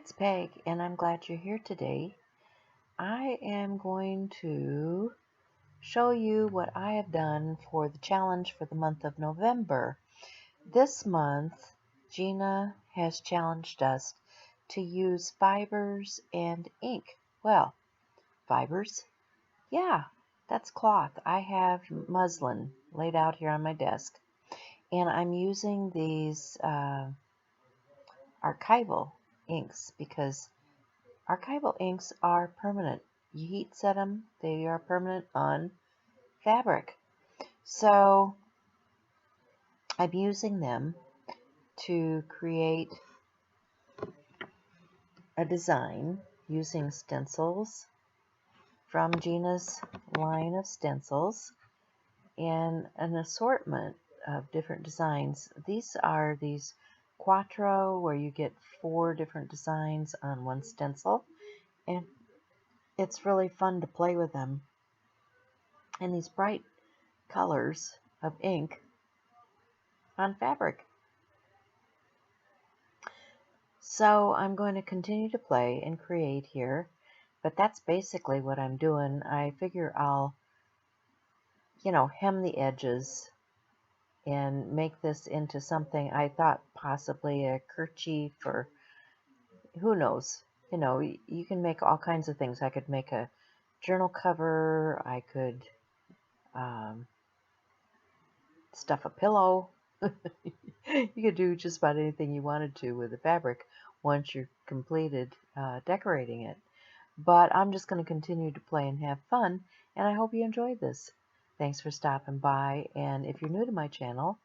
it's Peg, and I'm glad you're here today. I am going to show you what I have done for the challenge for the month of November. This month, Gina has challenged us to use fibers and ink. Well, fibers? Yeah, that's cloth. I have muslin laid out here on my desk, and I'm using these archival inks because archival inks are permanent. You heat set them, they are permanent on fabric. So I'm using them to create a design using stencils from Gina's line of stencils and an assortment of different designs. These are these Quattro where you get 4 different designs on one stencil, and it's really fun to play with them. And these bright colors of ink on fabric. So I'm going to continue to play and create here, but that's basically what I'm doing. I figure I'll, hem the edges and make this into something. I thought possibly a kerchief, or who knows. You can make all kinds of things. I could make a journal cover. I could stuff a pillow. You could do just about anything you wanted to with the fabric once you're completed decorating it. But I'm just going to continue to play and have fun, and I hope you enjoyed this. Thanks for stopping by, and if you're new to my channel,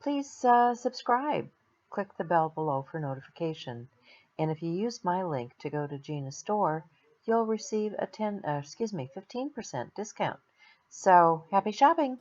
please subscribe. Click the bell below for notification. And if you use my link to go to Gina's store, you'll receive a 15% discount. So happy shopping!